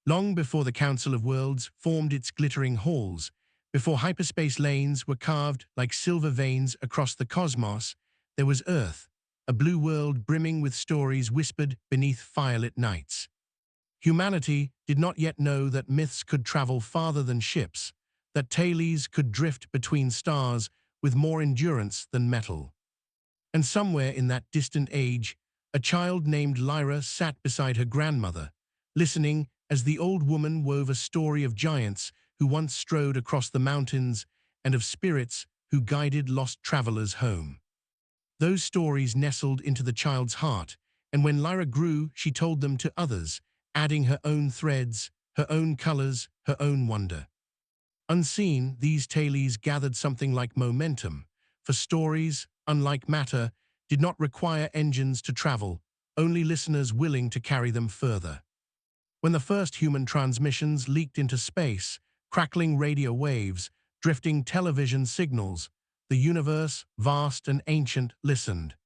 Long before the Council of Worlds formed its glittering halls, before hyperspace lanes were carved like silver veins across the cosmos, there was Earth, a blue world brimming with stories whispered beneath firelit nights. Humanity did not yet know that myths could travel farther than ships, that tales could drift between stars with more endurance than metal. And somewhere in that distant age, a child named Lyra sat beside her grandmother, listening as the old woman wove a story of giants who once strode across the mountains and of spirits who guided lost travelers home. Those stories nestled into the child's heart, and when Lyra grew, she told them to others, adding her own threads, her own colors, her own wonder. Unseen, these tales gathered something like momentum, for stories, unlike matter, did not require engines to travel, only listeners willing to carry them further. When the first human transmissions leaked into space, crackling radio waves, drifting television signals, the universe, vast and ancient, listened.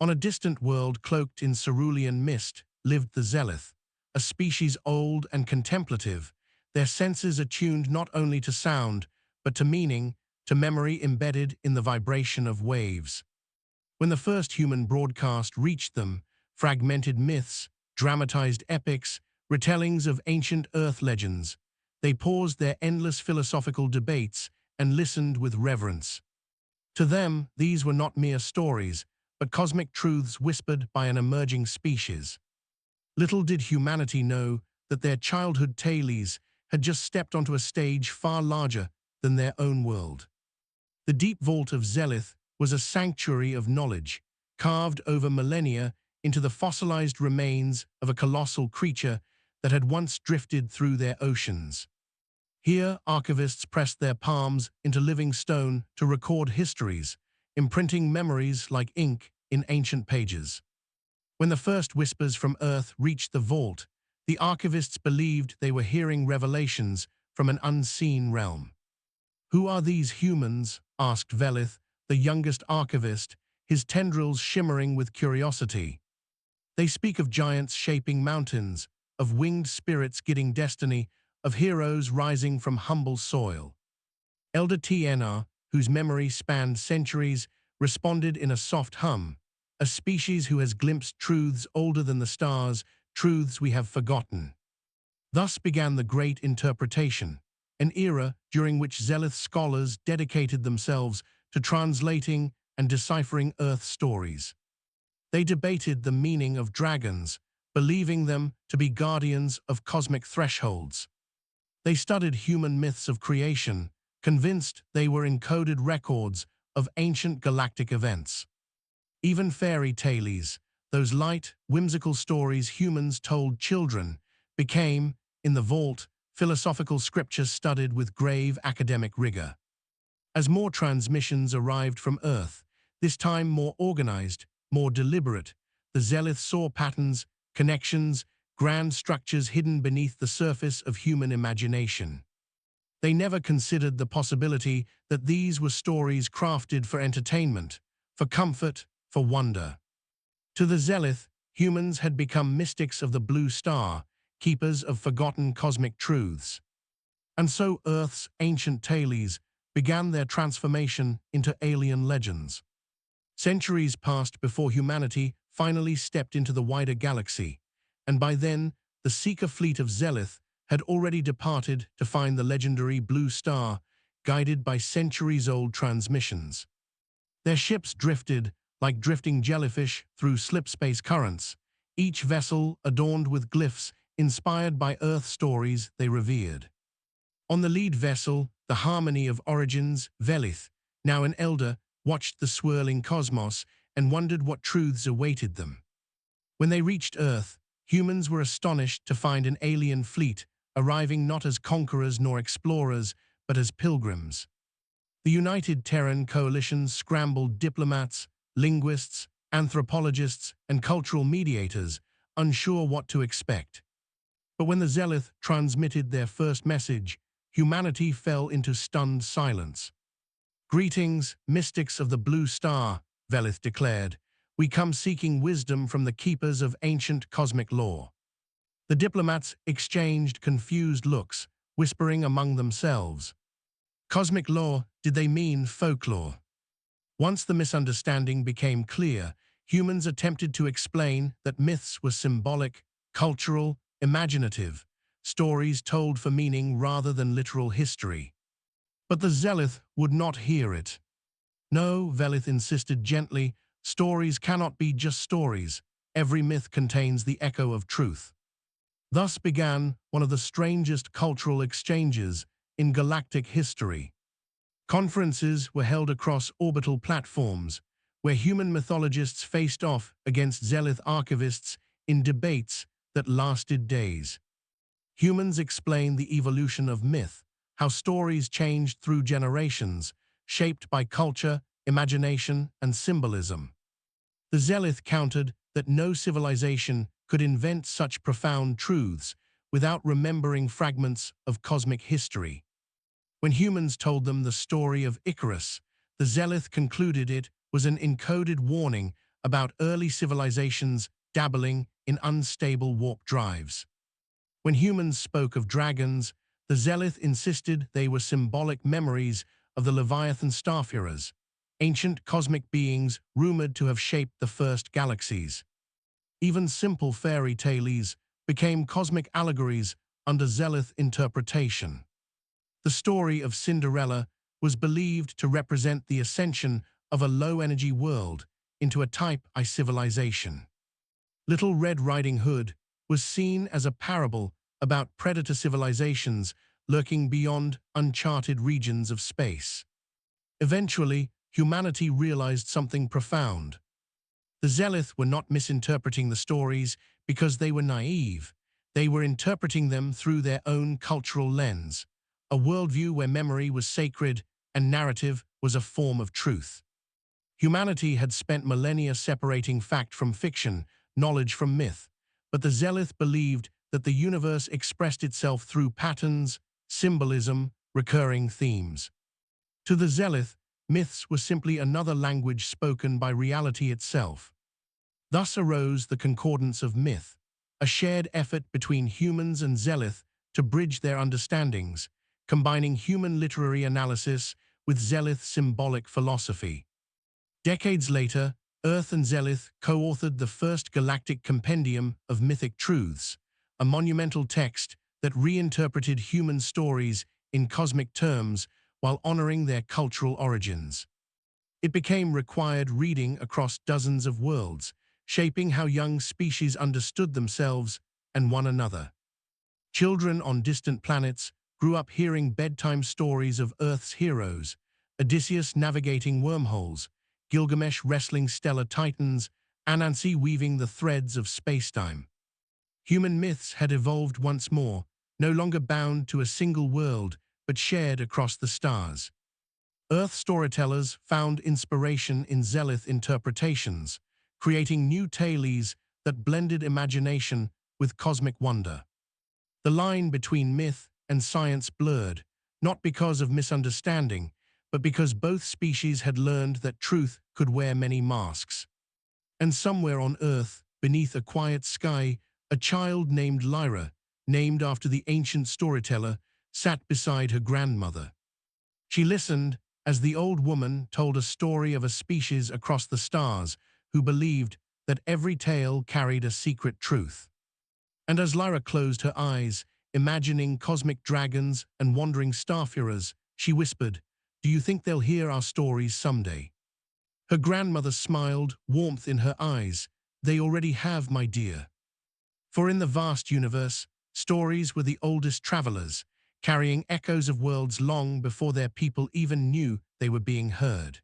On a distant world cloaked in cerulean mist lived the Zealoth, a species old and contemplative, their senses attuned not only to sound, but to meaning, to memory embedded in the vibration of waves. When the first human broadcast reached them, fragmented myths, dramatized epics, retellings of ancient Earth legends, they paused their endless philosophical debates and listened with reverence. To them, these were not mere stories, but cosmic truths whispered by an emerging species. Little did humanity know that their childhood tales had just stepped onto a stage far larger than their own world. The deep vault of Zelith was a sanctuary of knowledge, carved over millennia into the fossilized remains of a colossal creature that had once drifted through their oceans. Here, archivists pressed their palms into living stone to record histories, imprinting memories like ink in ancient pages. When the first whispers from Earth reached the vault, the archivists believed they were hearing revelations from an unseen realm. "Who are these humans?" asked Velith, the youngest archivist, his tendrils shimmering with curiosity. "They speak of giants shaping mountains, of winged spirits guiding destiny, of heroes rising from humble soil." Elder TNR, whose memory spanned centuries, responded in a soft hum, "A species who has glimpsed truths older than the stars, truths we have forgotten." Thus began the Great Interpretation, an era during which Zealth scholars dedicated themselves to translating and deciphering Earth stories. They debated the meaning of dragons, believing them to be guardians of cosmic thresholds. They studied human myths of creation, convinced they were encoded records of ancient galactic events. Even fairy tales, those light, whimsical stories humans told children, became, in the vault, philosophical scriptures studied with grave academic rigor. As more transmissions arrived from Earth, this time more organized, more deliberate, the Zealth saw patterns, connections, grand structures hidden beneath the surface of human imagination. They never considered the possibility that these were stories crafted for entertainment, for comfort, for wonder. To the Zealth, humans had become mystics of the blue star, keepers of forgotten cosmic truths. And so Earth's ancient tales began their transformation into alien legends. Centuries passed before humanity finally stepped into the wider galaxy, and by then, the Seeker fleet of Zealth had already departed to find the legendary blue star, guided by centuries-old transmissions. Their ships drifted like drifting jellyfish through slipspace currents, each vessel adorned with glyphs inspired by Earth stories they revered. On the lead vessel, the Harmony of Origins, Velith, now an elder, watched the swirling cosmos and wondered what truths awaited them. When they reached Earth, humans were astonished to find an alien fleet arriving not as conquerors nor explorers, but as pilgrims. The United Terran Coalition scrambled diplomats, linguists, anthropologists, and cultural mediators, unsure what to expect. But when the Zealth transmitted their first message, humanity fell into stunned silence. "Greetings, mystics of the blue star," Velith declared. "We come seeking wisdom from the keepers of ancient cosmic law." The diplomats exchanged confused looks, whispering among themselves. Cosmic law, did they mean folklore? Once the misunderstanding became clear, humans attempted to explain that myths were symbolic, cultural, imaginative, stories told for meaning rather than literal history. But the Zealth would not hear it. No, Velith insisted gently, stories cannot be just stories. Every myth contains the echo of truth. Thus began one of the strangest cultural exchanges in galactic history. Conferences were held across orbital platforms, where human mythologists faced off against Zealth archivists in debates that lasted days. Humans explained the evolution of myth, how stories changed through generations, shaped by culture, imagination, and symbolism. The Zealth countered that no civilization could invent such profound truths without remembering fragments of cosmic history. When humans told them the story of Icarus, the Zealth concluded it was an encoded warning about early civilizations dabbling in unstable warp drives. When humans spoke of dragons, the Zealth insisted they were symbolic memories of the Leviathan Starfarers, ancient cosmic beings rumored to have shaped the first galaxies. Even simple fairy tales became cosmic allegories under Zealth interpretation. The story of Cinderella was believed to represent the ascension of a low-energy world into a Type I civilization. Little Red Riding Hood was seen as a parable about predator civilizations lurking beyond uncharted regions of space. Eventually, humanity realized something profound. The Zealth were not misinterpreting the stories because they were naive. They were interpreting them through their own cultural lens, a worldview where memory was sacred and narrative was a form of truth. Humanity had spent millennia separating fact from fiction, knowledge from myth, but the Zealth believed that the universe expressed itself through patterns, symbolism, recurring themes. To the Zealth, myths were simply another language spoken by reality itself. Thus arose the concordance of myth, a shared effort between humans and Zealth to bridge their understandings, combining human literary analysis with Zealth symbolic philosophy. Decades later, Earth and Zealth co-authored the first galactic compendium of mythic truths, a monumental text that reinterpreted human stories in cosmic terms while honoring their cultural origins. It became required reading across dozens of worlds, shaping how young species understood themselves and one another. Children on distant planets grew up hearing bedtime stories of Earth's heroes, Odysseus navigating wormholes, Gilgamesh wrestling stellar titans, Anansi weaving the threads of spacetime. Human myths had evolved once more, no longer bound to a single world, but shared across the stars. Earth storytellers found inspiration in Zealth interpretations, creating new tales that blended imagination with cosmic wonder. The line between myth and science blurred, not because of misunderstanding, but because both species had learned that truth could wear many masks. And somewhere on Earth, beneath a quiet sky, a child named Lyra, named after the ancient storyteller, sat beside her grandmother. She listened as the old woman told a story of a species across the stars who believed that every tale carried a secret truth. And as Lyra closed her eyes, imagining cosmic dragons and wandering starfarers, she whispered, "Do you think they'll hear our stories someday?" Her grandmother smiled, warmth in her eyes. "They already have, my dear." For in the vast universe, stories were the oldest travelers, carrying echoes of worlds long before their people even knew they were being heard.